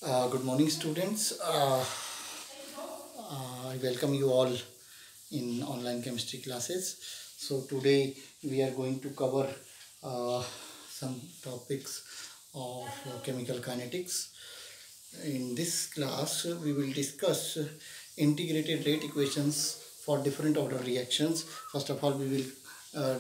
Good morning, students. I welcome you all in online chemistry classes. So today we are going to cover some topics of chemical kinetics. In this class, we will discuss integrated rate equations for different order reactions. First of all, we will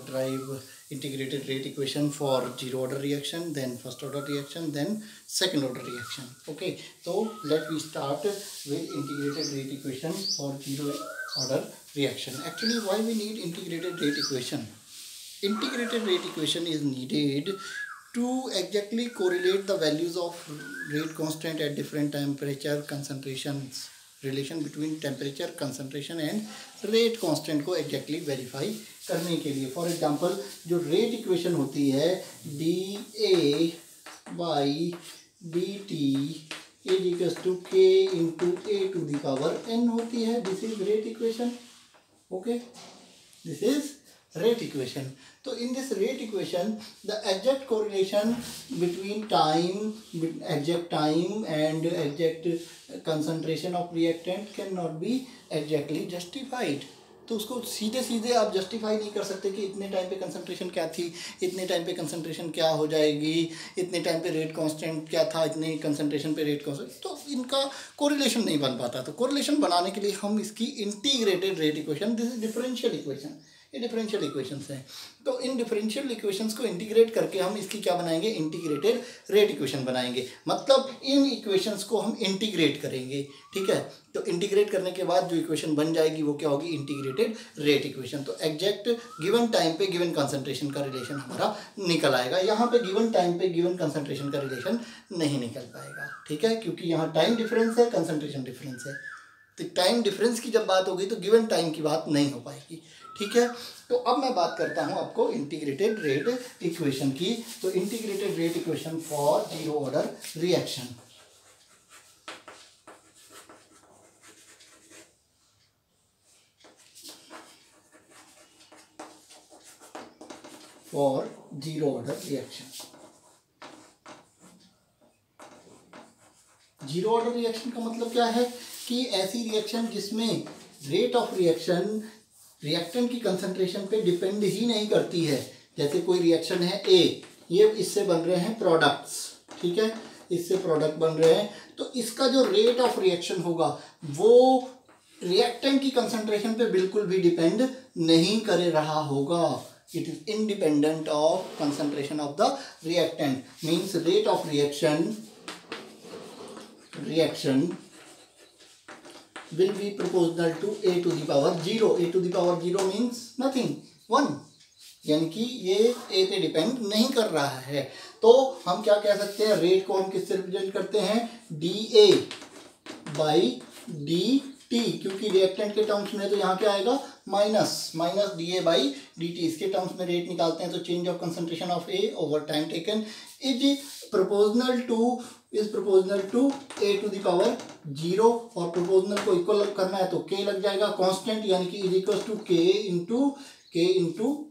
derive integrated rate equation for zero order reaction, then first order reaction, then second order reaction. Okay, so let me start with integrated rate equation for zero order reaction. Actually, why we need integrated rate equation? Integrated rate equation is needed to exactly correlate the values of rate constant at different temperature concentrations. Relation between temperature concentration and rate constant को exactly verify करने के लिए. For example जो rate equation होती है D A by D T is equals to K into A to the power N होती है. This is rate equation. Okay, this is rate equation. So in this rate equation, the exact correlation between exact time and exact concentration of reactant cannot be exactly justified. तो उसको सीधे सीधे आप justify नहीं कर सकते कि इतने टाइम पे कंसंट्रेशन क्या थी, इतने टाइम पे कंसंट्रेशन क्या हो जाएगी, इतने टाइम पे रेट कांस्टेंट क्या था, इतने कंसंट्रेशन पे रेट कांस्टेंट. तो इनका कोरिलेशन नहीं बन पाता. तो कोरिलेशन बनाने के लिए हम इसकी integrated rate equation, this is differential equation, ये डिफरेंशियल इक्वेशंस हैं. तो इन डिफरेंशियल इक्वेशंस को इंटीग्रेट करके हम इसकी क्या बनाएंगे, इंटीग्रेटेड रेट इक्वेशन बनाएंगे. मतलब इन इक्वेशंस को हम इंटीग्रेट करेंगे. ठीक है, तो इंटीग्रेट करने के बाद जो इक्वेशन बन जाएगी वो क्या होगी, इंटीग्रेटेड रेट इक्वेशन. तो एग्जैक्ट गिवन टाइम पे गिवन कंसंट्रेशन का रिलेशन हमारा निकल आएगा. यहाँ पे गिवन टाइम पे गिवन कंसंट्रेशन का रिलेशन नहीं निकल पाएगा. ठीक है, क्योंकि यहाँ टाइम डिफरेंस है, कंसंट्रेशन डिफरेंस है. तो टाइम डिफरेंस की जब बात होगी तो गिवन टाइम की बात नहीं हो पाएगी. ठीक है, तो अब मैं बात करता हूं आपको इंटीग्रेटेड रेट इक्वेशन की. तो integrated rate equation for zero order reaction. For zero order reaction. Zero order reaction का मतलब क्या है कि ऐसी रिएक्शन जिसमें रेट ऑफ रिएक्शन रिएक्टेंट की कंसंट्रेशन पे डिपेंड ही नहीं करती है. जैसे कोई रिएक्शन है ए, ये इससे बन रहे हैं प्रोडक्ट्स. ठीक है, इससे प्रोडक्ट बन रहे हैं. तो इसका जो रेट ऑफ रिएक्शन होगा वो रिएक्टेंट की कंसंट्रेशन पे बिल्कुल भी डिपेंड नहीं कर रहा होगा. It is independent of concentration of the reactant. Means rate of reaction will be proportional to a to the power 0. a to the power 0 means nothing, 1. यानी कि ये a पे डिपेंड नहीं कर रहा है. तो हम क्या कह सकते हैं, रेट को हम किससे रिप्रेजेंट करते हैं, dA बाई dt. क्योंकि रिएक्टेंट के टर्म्स में तो यहाँ क्या आएगा, माइनस dA बाई dt. इसके टर्म्स में रेट निकालते हैं तो change of concentration of a over time taken is proportional to a to the power 0. और प्रोपोर्शनल को इक्वल करना है तो k लग जाएगा कांस्टेंट, यानी कि is equal to k into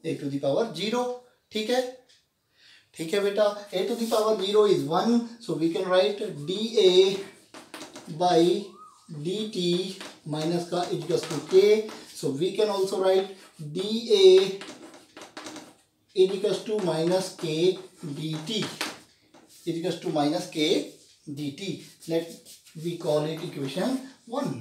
a to the power 0. ठीक है, ठीक है बेटा. a to the power 0 is 1, so we can write dA by dt minus का is equal to k. so we can also write dA is equals to minus k dt is equals to minus k dt. Let we call it equation 1.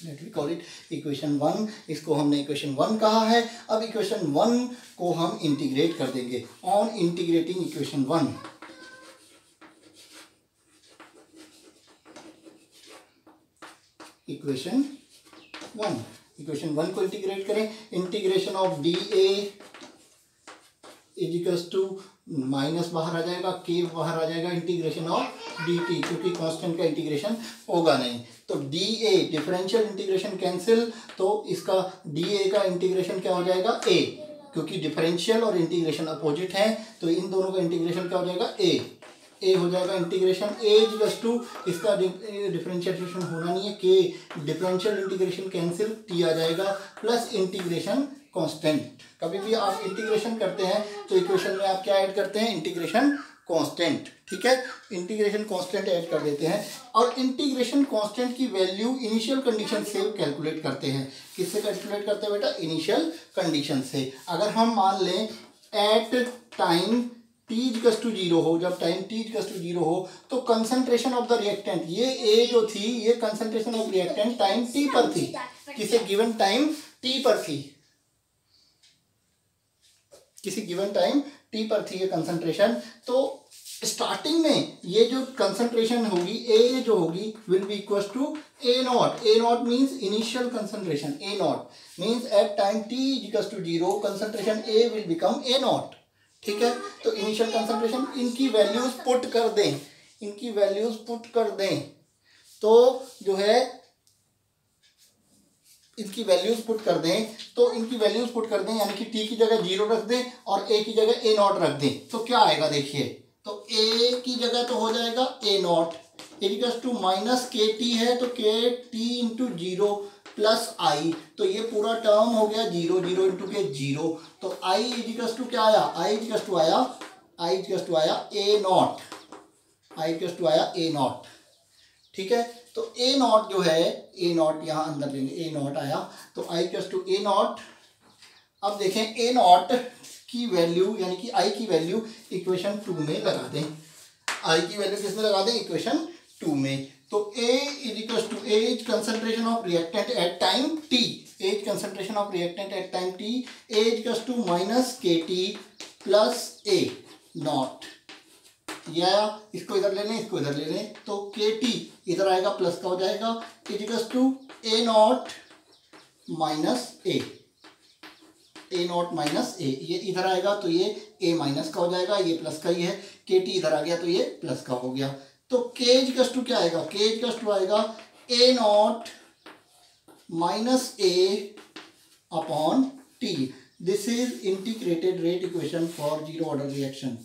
Let we call it equation 1. इसको हमने equation 1 कहा है. अब equation 1 को हम integrate कर देंगे. On integrating equation 1, equation 1 को इंटीग्रेट करें. Integration of dA is equals to minus बाहर आ जाएगा, के बाहर आ जाएगा, इंटीग्रेशन ऑफ dt, क्योंकि कांस्टेंट का इंटीग्रेशन होगा नहीं. तो dA डिफरेंशियल इंटीग्रेशन कैंसिल, तो इसका dA का इंटीग्रेशन क्या हो जाएगा, a. क्योंकि डिफरेंशियल और इंटीग्रेशन अपोजिट हैं तो इन दोनों का इंटीग्रेशन क्या हो जाएगा, a हो जाएगा इंटीग्रेशन. a इक्वल्स टू इसका डिफरेंशिएशन होना नहीं है, k differential integration cancel, t आ जाएगा प्लस इंटीग्रेशन कांस्टेंट. कभी भी आप इंटीग्रेशन करते हैं तो इक्वेशन में आप क्या ऐड करते हैं, इंटीग्रेशन कांस्टेंट, ठीक है, इंटीग्रेशन कांस्टेंट ऐड कर देते हैं और इंटीग्रेशन कांस्टेंट की वैल्यू इनिशियल कंडीशन से कैलकुलेट करते हैं। किससे कैलकुलेट करते हैं बेटा? इनिशियल कंडीशन से। अगर हम मान लें at time T equals to 0 हो, जब टाइम टी इक्वल्स टू 0 हो तो कंसंट्रेशन ऑफ द रिएक्टेंट, ये ए जो थी ये concentration of reactant time T पर थी, किसी गिवन टाइम टी पर थी, किसी गिवन टाइम टी पर थी ये कंसंट्रेशन। तो स्टार्टिंग में ये जो कंसंट्रेशन होगी ए जो होगी will be equal to A not. A not means initial concentration, A not means at time T equal to 0 concentration A will become A not, ठीक है। तो इनिशियल कंसंट्रेशन, इनकी वैल्यूज पुट कर दें, इनकी वैल्यूज पुट कर दें तो जो है इनकी वैल्यूज पुट कर दें, तो इनकी वैल्यूज पुट कर दें यानी कि टी की जगह 0 रख दें और ए की जगह ए नॉट रख दें तो क्या आएगा देखिए। तो ए की जगह तो हो जाएगा ए not equal to minus K T है तो के टी इंटू 0 प्लस आई, तो ये पूरा टर्म हो गया 0 0 इंटू के 0। तो आई इक्वल टू क्या आया? आई इक्वल टू आया ए नॉट, आई इक्वल टू आया ए नॉट, ठीक है। तो ए नॉट जो है, ए नॉट यहाँ अंदर लेंगे, ए नॉट आया तो I equal to A not. अब देखें ए नॉट की वैल्यू यानी कि आई की वैल्यू इक्वेशन 2 में लगा दें, आई की वैल्यू किसमें लगा दें? इक्वेशन 2 में। तो A is equal to as concentration of reactant at time T, as concentration of reactant at time T, A is equal to minus K T plus A not, या इसको इधर ले लें, इसको इधर ले लें तो के टी इधर आएगा प्लस का हो जाएगा is equal to A not minus A, A not minus A, ये इधर आएगा तो ये ए माइनस का हो जाएगा, ये प्लस का ही है, के टी इधर आ गया तो ये प्लस का हो गया। तो के इक्वल टू क्या आएगा? के इक्वल टू आएगा A not minus A upon T. This is integrated rate equation for zero order reaction,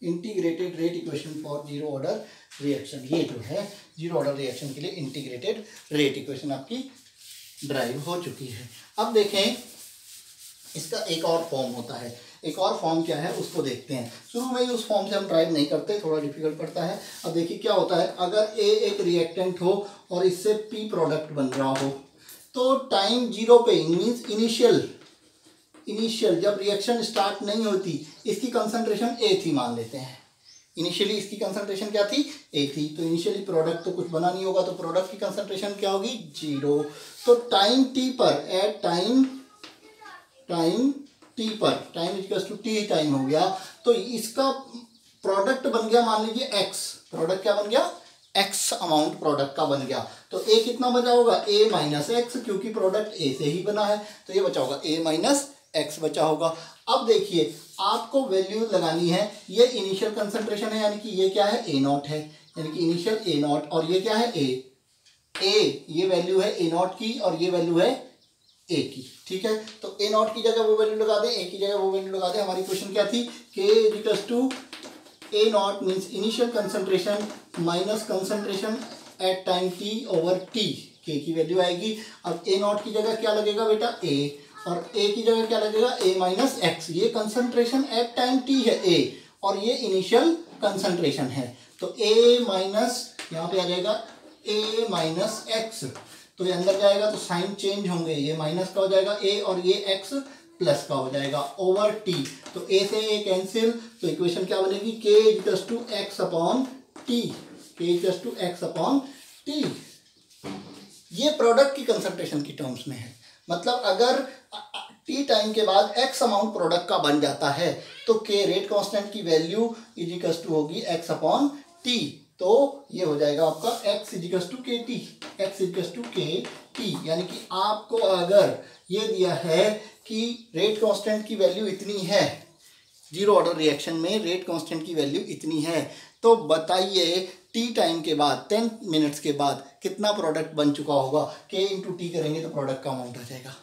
integrated rate equation for zero order reaction. ये जो है जीरो ऑर्डर रिएक्शन के लिए इंटीग्रेटेड रेट इक्वेशन आपकी ड्राइव हो चुकी है। अब देखें इसका एक और फॉर्म होता है, एक और फॉर्म क्या है उसको देखते हैं। शुरू में ही उस फॉर्म से हम ड्राइव नहीं करते, थोड़ा डिफिकल्ट पड़ता है। अब देखिए क्या होता है, अगर ए एक रिएक्टेंट हो और इससे पी प्रोडक्ट बन रहा हो तो टाइम 0 पे मीन्स इनिशियल जब रिएक्शन स्टार्ट नहीं होती इसकी कंसंट्रेशन ए थी मान लेते हैं, इनिशियली इसकी कंसंट्रेशन क्या थी? ए थी। तो इनिशियली प्रोडक्ट तो कुछ बना नहीं होगा तो प्रोडक्ट की कंसंट्रेशन क्या होगी? 0। तो टाइम टी पर एट टाइम टी पर, time equals to T time हो गया तो इसका प्रोडक्ट बन गया मान लीजिए एक्स, प्रोडक्ट क्या बन गया? एक्स अमाउंट प्रोडक्ट का बन गया। तो ए कितना बचा होगा? ए माइनस एक्स, क्योंकि प्रोडक्ट ए से ही बना है तो ये बचा होगा ए माइनस एक्स बचा होगा। अब देखिए आपको वैल्यू लगानी है, ये इनिशियल कंसंट्रेशन है यानी कि ये क्या है? ए नॉट है, यानी कि इनिशियल ए नॉट, और ये क्या है? ए ये वैल्यू है ए नॉट की और ये वैल्यू है ए की, ठीक है। तो ए नॉट की जगह वो वैल्यू लगा दें, ए की जगह वो वैल्यू लगा दें। हमारी क्वेश्चन क्या थी? K equals to A not means initial concentration minus concentration at time T over T, K की वैल्यू आएगी। अब ए नॉट की जगह क्या लगेगा बेटा? ए, और ए की जगह क्या लगेगा? ए माइनस एक्स। ये कंसंट्रेशन एट टाइम टी है ए और ये इनिशियल कंसंट्रेशन है तो ए माइनस यहाँ पे आ जाएगा ए माइनस एक्स, तो ये अंदर जाएगा तो साइन चेंज होंगे, ये माइनस का हो जाएगा ए और ये एक्स प्लस का हो जाएगा ओवर टी। तो ए से ए कैंसिल तो इक्वेशन क्या बनेगी? K equals to X upon T, K equals to X upon T. ये प्रोडक्ट की कंसंट्रेशन की टर्म्स में है, मतलब अगर टी टाइम के बाद एक्स अमाउंट प्रोडक्ट का बन जाता है तो के रेट कांस्टेंट की वैल्यू इज इक्वल्स टू होगी एक्स अपॉन टी। तो ये हो जाएगा आपका x is equals to K T, X is equals to K T. यानी कि आपको अगर ये दिया है कि रेट कांस्टेंट की वैल्यू इतनी है, जीरो ऑर्डर रिएक्शन में रेट कांस्टेंट की वैल्यू इतनी है, तो बताइए टी टाइम के बाद 10 मिनट्स के बाद कितना प्रोडक्ट बन चुका होगा? के इंटू टी करेंगे तो प्रोडक्ट का अमाउंट आ जाएगा,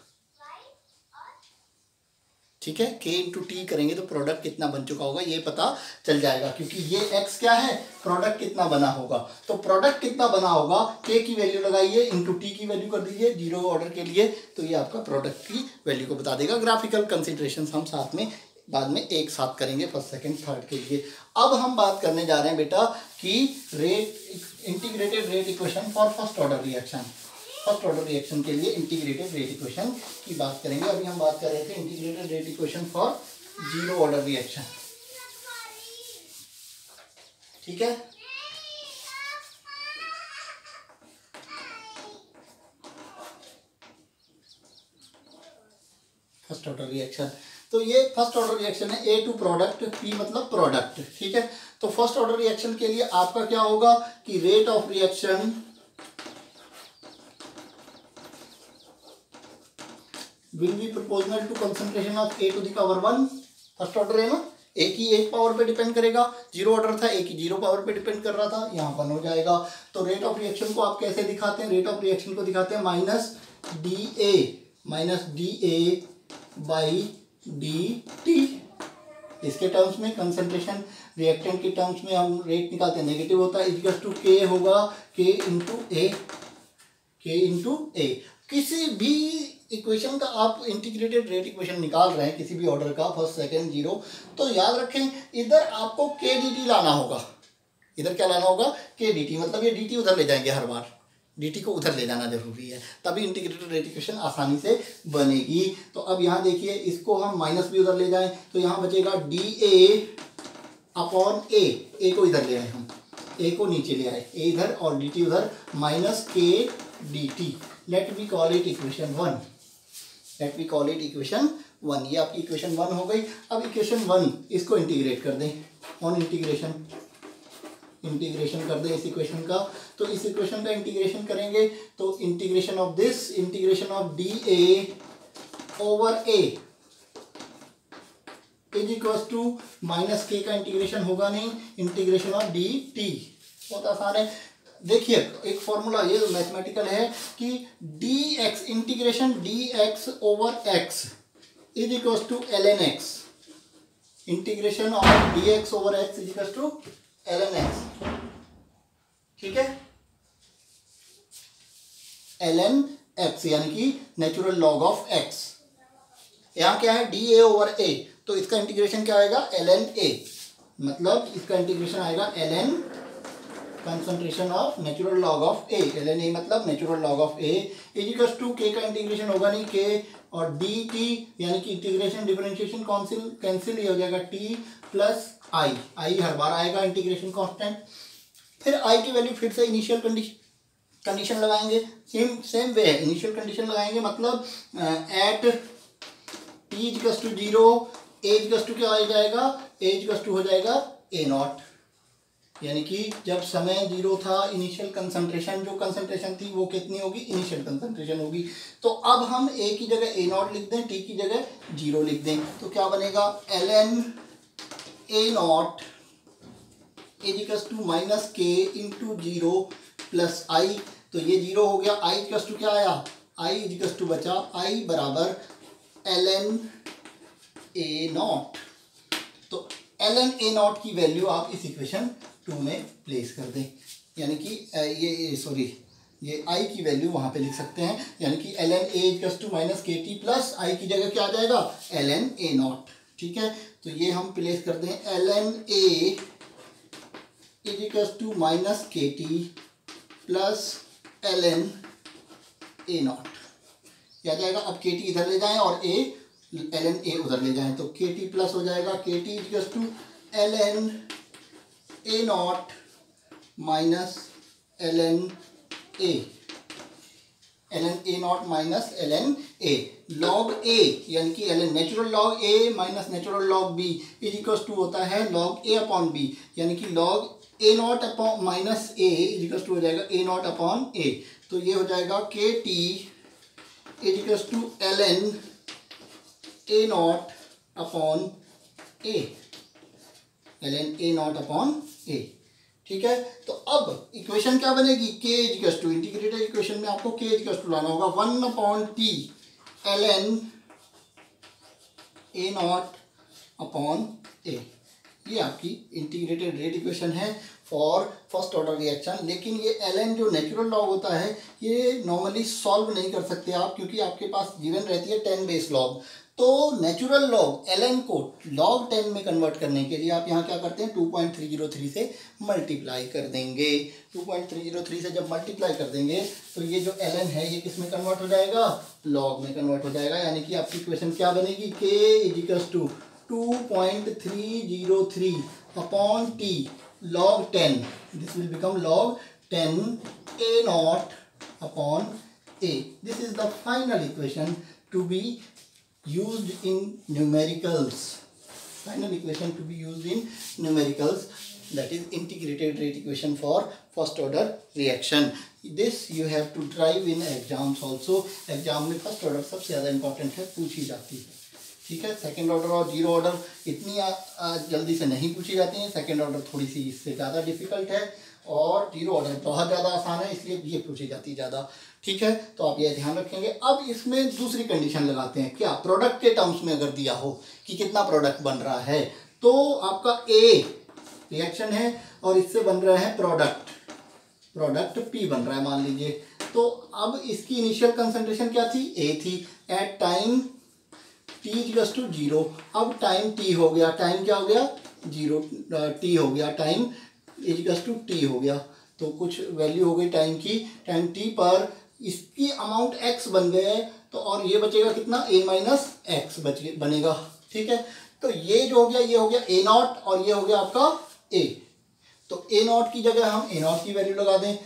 ठीक है। के इंटू टी करेंगे तो प्रोडक्ट कितना बन चुका होगा ये पता चल जाएगा, क्योंकि ये एक्स क्या है? प्रोडक्ट कितना बना होगा। तो प्रोडक्ट कितना बना होगा, के की वैल्यू लगाइए इंटू टी की वैल्यू कर दीजिए जीरो ऑर्डर के लिए, तो ये आपका प्रोडक्ट की वैल्यू को बता देगा। ग्राफिकल कंसिडरेशन हम साथ में बाद में एक साथ करेंगे फर्स्ट सेकंड थर्ड के लिए। अब हम बात करने जा रहे हैं बेटा कि rate integrated rate equation for first order reaction. First order reaction के लिए इंटीग्रेटेड रेट इक्वेशन की बात करेंगे। अभी हम बात कर रहे थे integrated rate equation for zero order reaction, ठीक है। फर्स्ट ऑर्डर रिएक्शन, तो ये फर्स्ट ऑर्डर रिएक्शन है, ए टू प्रोडक्ट, पी मतलब प्रोडक्ट, ठीक है। तो फर्स्ट ऑर्डर रिएक्शन के लिए आपका क्या होगा कि rate of reaction will be proportional to concentration of A to the power 1। First order है ना, ए की एक पावर पे डिपेंड करेगा, जीरो ऑर्डर था ए की जीरो पावर पे डिपेंड कर रहा था, यहाँ 1 हो जाएगा। तो रेट ऑफ रिएक्शन को आप कैसे दिखाते हैं, रेट ऑफ रिएक्शन को दिखाते हैं minus D A by D T. इसके टर्म्स में कंसंट्रेशन रिएक्टेंट के टर्म्स में हम रेट निकालते हैं, नेगेटिव होता है, इक्वल टू के होगा के इंटू ए। किसी भी इक्वेशन का आप इंटीग्रेटेड रेट इक्वेशन निकाल रहे हैं किसी भी ऑर्डर का, फर्स्ट सेकंड जीरो, तो याद रखें इधर आपको के डी टी लाना होगा। इधर क्या लाना होगा, के डी टी, मतलब ये डी टी उधर ले जाएंगे, हर बार डी टी को उधर ले जाना जरूरी है, तभी इंटीग्रेटेड रेट इक्वेशन आसानी से बनेगी। तो अब यहाँ देखिए, इसको हम माइनस भी उधर ले जाएं तो यहाँ बचेगा डी ए अपॉन ए को इधर ले आए हम, ए को नीचे ले आए, ए इधर और डी टी उधर, minus K D T. Let we call it equation 1, let we call it equation 1। ये आपकी इक्वेशन 1 हो गई। अब इक्वेशन 1 इसको इंटीग्रेट कर दें, ऑन इंटीग्रेशन कर दें इस इक्वेशन का। तो इस इक्वेशन का इंटीग्रेशन करेंगे तो integration of this, integration of D A over A is equal to minus K का इंटीग्रेशन होगा नहीं, इंटीग्रेशन ऑफ डी टी। बहुत आसान है, देखिए एक फॉर्मूला ये मैथमेटिकल है कि D X, integration D X over X is equal to L N X, integration of D X over X is equal to L N X, ठीक है। एल एन एक्स यानी कि नेचुरल लॉग ऑफ एक्स। यहाँ क्या है, D A over ए, तो इसका integration क्या आएगा, एल एन ए, मतलब इसका इंटीग्रेशन आएगा L N concentration of natural log of A, L N A मतलब natural log of A is equal to K का इंटीग्रेशन होगा नहीं, के और डी टी यानी कि इंटीग्रेशन डिफरेंशिएशन कैंसिल, ये हो जाएगा टी प्लस आई, आई हर बार आएगा इंटीग्रेशन कांस्टेंट। फिर आई की वैल्यू फिर से इनिशियल कंडीशन लगाएंगे, सेम वे है, इनिशियल कंडीशन लगाएंगे, मतलब at T equal to 0, A equal to क्या आ जाएगा, ए इक्वल टू हो जाएगा ए नॉट, यानी कि जब समय 0 था, इनिशियल कंसंट्रेशन जो कंसंट्रेशन थी वो कितनी होगी, इनिशियल कंसंट्रेशन होगी। तो अब हम ए की जगह ए नॉट लिख दें, टी की जगह 0 लिख दें, तो क्या बनेगा, L N A not is equal to minus K into 0 plus I. तो ये 0 हो गया, आई इक्वल टू क्या आया, आई इज इक्वल टू बचा आई बराबर एल एन ए नॉट। तो एल एन ए नॉट की वैल्यू आप इस इक्वेशन 2 में प्लेस कर दें, यानी कि ये आई की वैल्यू वहाँ पे लिख सकते हैं, यानी कि L N A equal to minus K T plus I की जगह क्या आ जाएगा, एल एन ए नॉट, ठीक है। तो ये हम प्लेस कर दें, L N A is equal to minus K T plus L N A not, क्या जाएगा, अब के टी इधर ले जाएं और ए एल एन ए उधर ले जाएं, तो के टी प्लस हो जाएगा K T is equal to L N A not minus L N A not minus L N A, log A यानी कि L N natural log A minus natural log B is equal to होता है log A upon B, यानी कि log A not upon minus A is equal to हो जाएगा ए not upon ए। तो ये हो जाएगा K T is equal to L N A not upon A, L N A not upon A, ठीक है। तो अब इक्वेशन क्या बनेगी, K is equal to, integrated equation में आपको के इज इक्वल टू लाना होगा 1 upon T L N A not upon A. ये आपकी इंटीग्रेटेड रेट इक्वेशन है फॉर फर्स्ट ऑर्डर रिएक्शन। लेकिन ये एल एन जो नेचुरल लॉग होता है ये नॉर्मली सॉल्व नहीं कर सकते आप, क्योंकि आपके पास गिवन रहती है 10 बेस लॉग। तो नेचुरल लॉग ln को log 10 में कन्वर्ट करने के लिए आप यहाँ क्या करते हैं, 2.303 से मल्टीप्लाई कर देंगे। 2.303 से जब मल्टीप्लाई कर देंगे तो ये जो ln है ये किस में कन्वर्ट हो जाएगा, लॉग में कन्वर्ट हो जाएगा। यानी कि आपकी इक्वेशन क्या बनेगी, k equals to 2.303 upon t log 10, this will become log 10 a not upon a. This is the final equation to be used in numericals. Final equation to be used in numericals, that is integrated rate equation for first order reaction. This you have to drive in exams also. Exam में first order सबसे ज़्यादा important है, पूछी जाती है, ठीक है। Second order और जीरो ऑर्डर इतनी जल्दी से नहीं पूछी जाती हैं। सेकंड ऑर्डर थोड़ी सी इससे ज़्यादा डिफिकल्ट है और जीरो ऑर्डर बहुत ज़्यादा आसान है, इसलिए ये पूछी जाती है ज़्यादा, ठीक है। तो आप ये ध्यान रखेंगे। अब इसमें दूसरी कंडीशन लगाते हैं, क्या, प्रोडक्ट के टर्म्स में अगर दिया हो कि कितना प्रोडक्ट बन रहा है, तो आपका ए रिएक्शन है और इससे बन रहा है प्रोडक्ट पी बन रहा है मान लीजिए। तो अब इसकी इनिशियल कंसंट्रेशन क्या थी, ए थी, at time T equals to 0। अब टाइम टी हो गया, टाइम क्या हो गया, 0 टी हो गया, टाइम इक्वल्स टू टी हो गया। तो कुछ वैल्यू हो गई टाइम की, टाइम टी पर इसकी अमाउंट x बन गए, तो और ये बचेगा कितना, a माइनस एक्स बनेगा, ठीक है। तो ये जो हो गया ये हो गया a नॉट और ये हो गया आपका a। तो a नॉट की जगह हम a नॉट की वैल्यू लगा दें,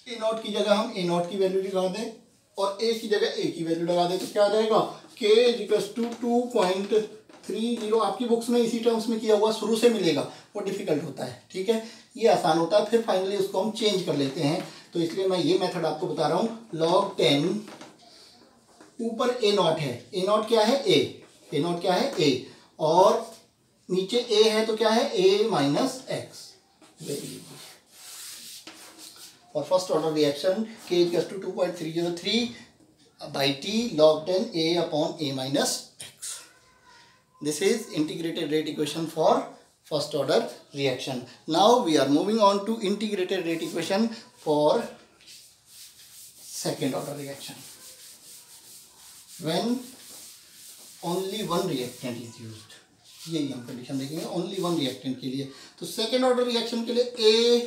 a नॉट की जगह हम a नॉट की वैल्यू लगा दें और a की जगह a की वैल्यू लगा दें, तो क्या आ जाएगा, k इक्वल्स टू 2.30। आपकी बुक्स में इसी टर्म्स में किया हुआ शुरू से मिलेगा, वो डिफिकल्ट होता है, ठीक है, ये आसान होता है, फिर फाइनली उसको हम चेंज कर लेते हैं। तो इसलिए मैं ये मेथड आपको बता रहा हूँ, log 10 ऊपर a नॉट है, a नॉट क्या है, a नॉट क्या है, a, और नीचे a है तो क्या है, a माइनस एक्स। और first order reaction k equals to 2.303 by t log 10 a upon a minus x. This is integrated rate equation for first order reaction. Now we are moving on to integrated rate equation for second order reaction. When only one reactant is used, यही हम condition देखेंगे, only one reactant के लिए। तो second order reaction के लिए ए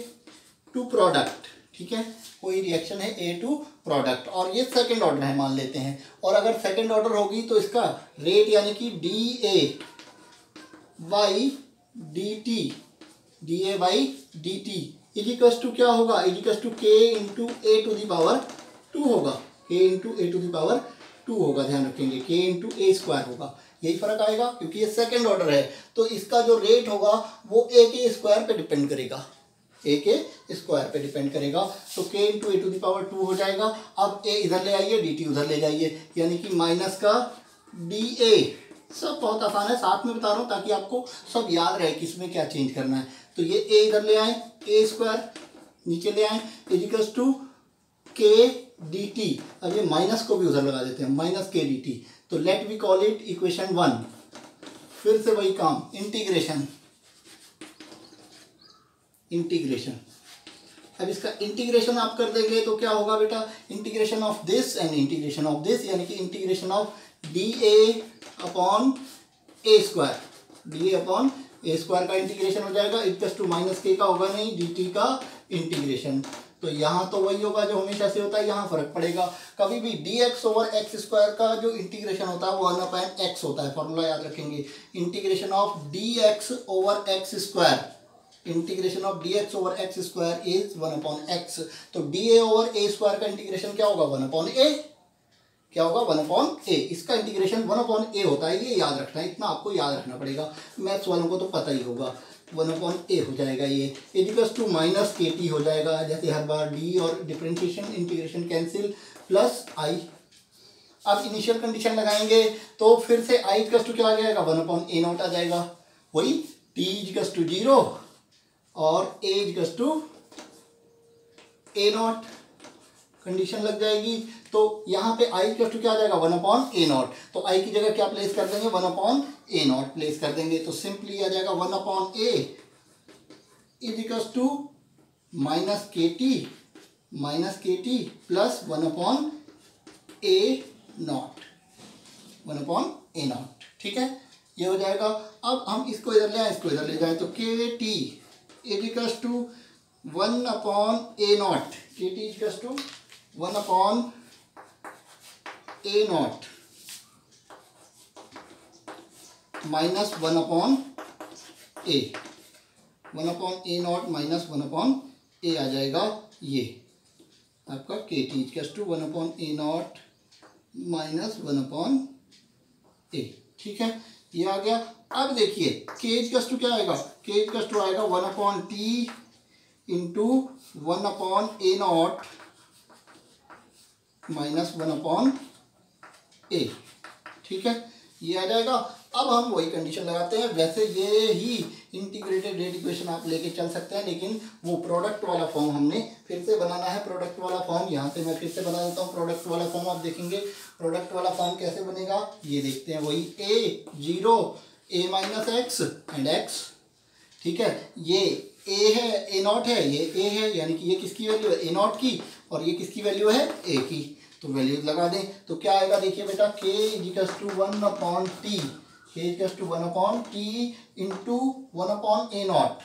to product, ठीक है, कोई रिएक्शन है ए टू प्रोडक्ट और ये सेकेंड ऑर्डर है मान लेते हैं। और अगर सेकेंड ऑर्डर होगी तो इसका रेट यानी कि D A by D T equals to क्या होगा, equals to K into A to the power 2 होगा, K into A to the power 2 होगा, ध्यान रखेंगे, के इंटू ए स्क्वायर होगा, यही फर्क आएगा क्योंकि ये सेकेंड ऑर्डर है। तो इसका जो रेट होगा वो ए के स्क्वायर पे डिपेंड करेगा, ए के स्क्वायर पे डिपेंड करेगा। तो K into A to the power 2 हो जाएगा। अब ए इधर ले आइए, डी टी उधर ले जाइए, यानी कि माइनस का डी ए। सब बहुत आसान है, साथ में बता रहा हूँ ताकि आपको सब याद रहे कि इसमें क्या चेंज करना है। तो ये ए इधर ले आए, ए स्क्वायर नीचे ले आए, इजिकल्स टू के डी टी। अब ये माइनस को भी उधर लगा देते हैं, माइनस के डी टी। तो let we call it equation 1। फिर से वही काम, इंटीग्रेशन। अब इसका इंटीग्रेशन आप कर देंगे तो क्या होगा बेटा, integration of this and integration of this, यानी कि integration of D A upon A square, D A upon A square का इंटीग्रेशन हो जाएगा, इक्वल्स टू माइनस के का होगा नहीं, डी टी का इंटीग्रेशन। तो यहाँ तो वही होगा जो हमेशा से होता है, यहाँ फर्क पड़ेगा। कभी भी D X over x square का जो इंटीग्रेशन होता है वो 1 एक्स होता है, फॉर्मूला याद रखेंगे, integration of D X over x square, integration of D X over x square is 1/x। तो D A over A square का इंटीग्रेशन क्या होगा, 1/a, क्या होगा, 1/a। इसका इंटीग्रेशन 1/a होता है, ये याद रखना है, इतना आपको याद रखना पड़ेगा, मैथ्स वालों को तो पता ही होगा, 1/a हो जाएगा। ये equals to minus K T हो जाएगा, जैसे हर बार डी और डिफरेंशिएशन इंटीग्रेशन कैंसिल, प्लस आई। अब इनिशियल कंडीशन लगाएंगे तो फिर से आई इजिकल्स टू क्या आ जाएगा, 1/a नॉट आ जाएगा, वही टी इजिकल्स टू 0 और A equals to A not, condition लग जाएगी। तो यहाँ पे आई इक्वल्स टू क्या आ जाएगा, 1/a नॉट। तो आई की जगह क्या प्लेस कर देंगे, 1/a नॉट प्लेस कर देंगे। तो सिंपली आ जाएगा 1/a is equals to minus K T plus 1/a not. 1/A0, ठीक है, ये हो जाएगा। अब हम इसको इधर ले आए, इसको इधर ले जाए तो KT is equals to 1/A0, KT is equals to 1/A0 minus 1/A, 1/A0 minus 1/A आ जाएगा ये आपका KT is equals to 1/A0 minus 1/A, ठीक है, ये आ गया। अब देखिए K इक्वल्स टू क्या आएगा, K इक्वल्स टू आएगा 1/T into 1/A0 minus 1/A, ठीक है, ये आ जाएगा। अब हम वही कंडीशन लगाते हैं। वैसे ये ही इंटीग्रेटेड रेट इक्वेशन आप लेके चल सकते हैं, लेकिन वो प्रोडक्ट वाला फॉर्म हमने फिर से बनाना है। प्रोडक्ट वाला फॉर्म यहाँ पे मैं फिर से बना देता हूँ। प्रोडक्ट वाला फॉर्म आप देखेंगे, प्रोडक्ट वाला फॉर्म कैसे बनेगा ये देखते हैं। वही A0 A minus x and x, ठीक है, ये A है, A0 है, ये A है, यानी कि ये किसकी वैल्यू है A0 की, और ये किसकी वैल्यू है A की, तो वैल्यूज लगा दें तो क्या आएगा देखिए बेटा, K equals to 1/T, K equals to 1/T into 1/A0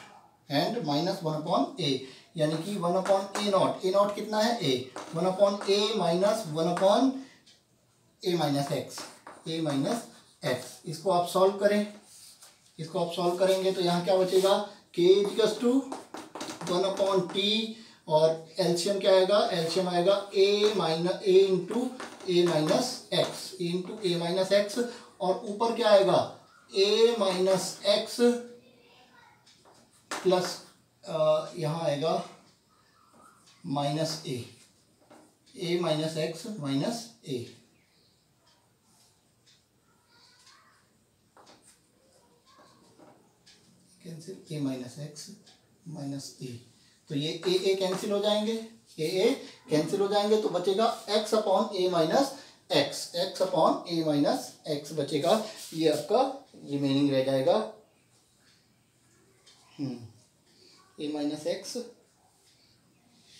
and minus 1/A, यानी कि 1/A0, A0 कितना है A, 1/A minus 1/A minus X, A minus X. इसको आप सॉल्व करें, इसको आप सॉल्व करेंगे तो यहाँ क्या बचेगा, K इक्वल्स टू 1/T और एलसीएम क्या आएगा, एलसीएम आएगा A into A minus X, A into A minus X, और ऊपर क्या आएगा A माइनस एक्स प्लस यहाँ आएगा minus A minus x minus A, cancel, A minus x minus A, तो ये A कैंसिल हो जाएंगे, A कैंसिल हो जाएंगे, तो बचेगा x upon A minus x, x upon A minus x बचेगा। ये आपका रिमेनिंग रह जाएगा A माइनस एक्स,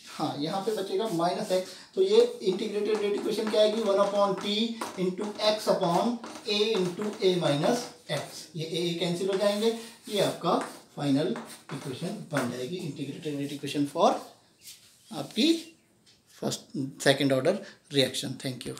हाँ यहाँ पे बचेगा माइनस एक्स। तो ये इंटीग्रेटेड रेट इक्वेशन क्या आएगी, 1/T into x upon A into A minus x, ये A कैंसिल हो जाएंगे, ये आपका फाइनल इक्वेशन बन जाएगी, इंटीग्रेटेड रेट इक्वेशन फॉर आपकी first second order reaction. Thank you.